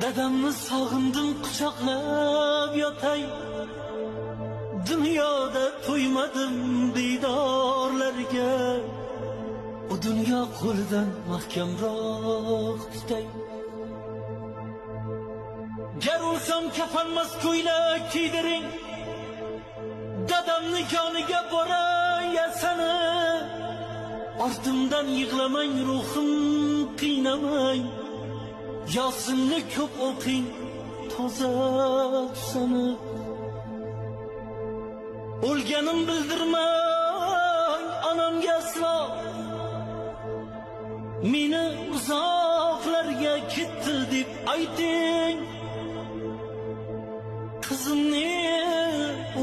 Dadamni sog'indim quchoqlab yotay. Dunyoda to'ymadim diydorlarga. O dunyo qo'lidan mahkamroq tutay. Gar o'lsam kafanmas ko'ylak kiydiring. Dadamni yoniga boray yasana. Ortimdan yig'lamang, ruhim qiynamang. Yosinni ko'p o'qing, toza tusanib. O'lganim bildirmang onamga aslo. Meni uzoqlarga ketdi deb ayting. Qizimni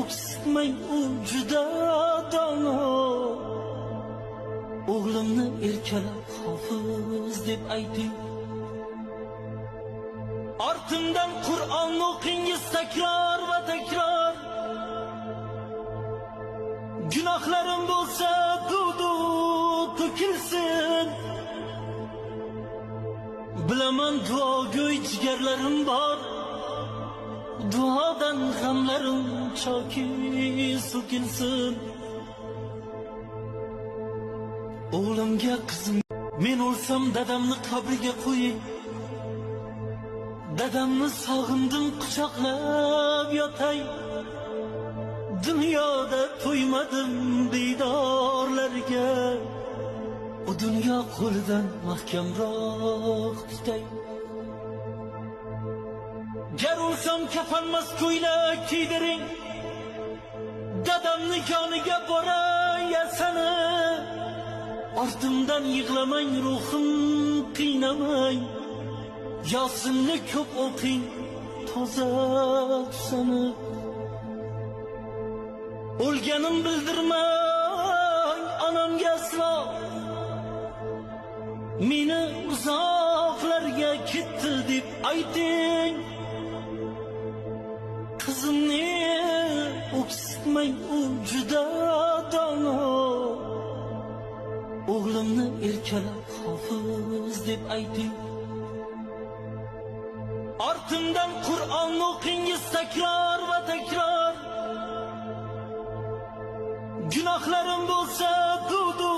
o'ksitmang, u juda dono. O'g'limni erkalab hofiz deb ayting. Ortimdan Qur'on o'qingiz takror va takror. Gunohlarim bo'lsa dudu to'kilsin. Bilaman duogo'y jigarlarim bor. Duodan g'amlarim choki so'kilsin. O'g'limga qizim, men o'lsam dadamni qabriga qo'ying. Dadamni sog'indim quchoqlab yotay. Dunyoda to'ymadim diydorlarga. O dunyo qo'lidan mahkamroq tutay. Gar o'lsam kafanmas ko'ylak kiydiring. Dadamni yoniga boray yasana. Ortimdan yig'lamang, ruhim qiynamang. Yosinni ko'p o'qing, toza tusanib. O'lganim bildirmang onamga aslo. Meni uzoqlarga ketdi deb ayting. Qizimni o'ksitmang, u juda dono. O'g'limni erkalab hofiz deb ayting. Ortimdan Qur'on o'qingiz takror va takror. Gunohlarim bo'lsa dudu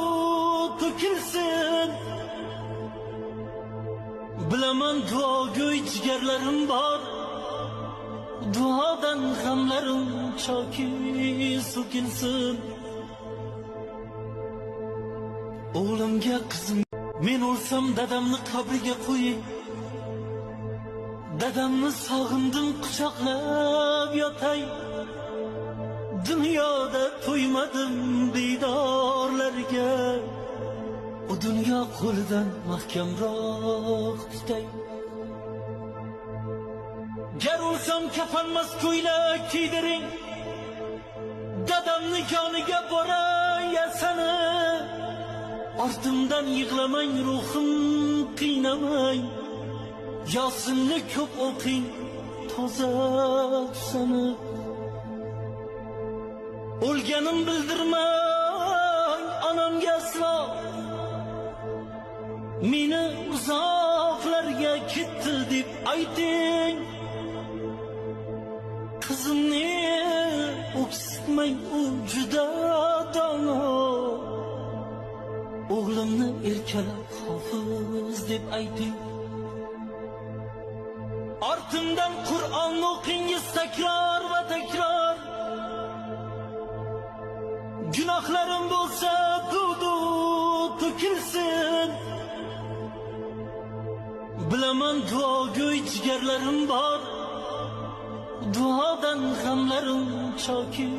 to'kilsin. Bilaman duogo'y jigarlarim bor. Duodan g'amlarim choki so'kilsin. O'g'limga qizim, men o'lsam dadamni qabriga qo'ying. Dadamni sog'indim quchoqlab yotay. Dunyoda to'ymadim diydorlarga. O dunyo qo'lidan mahkamroq tutay. Gar o'lsam kafanmas ko'ylak kiydiring. Dadamni yoniga boray yasana. Ortimdan yig'lamang, ruhim qiynamang. Yosinni ko'p o'qing, toza tusanib. O'lganim bildirmang onamga aslo. Meni uzoqlarga ketdi deb ayting. Qizimni o'ksitmang, u juda dono. O'g'limni erkalab hofiz deb ayting. Ortimdan Qur'on o'qingiz takror va takror. Gunohlarim bo'lsa dudu to'kilsin. Bilaman duogo'y jigarlarim bor. Duodan g'amlarim choki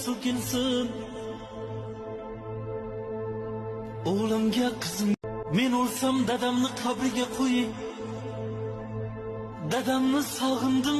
so'kilsin. O'g'limga qizim, men o'lsam dadamni qabriga qo'ying. Dadamni sog'indim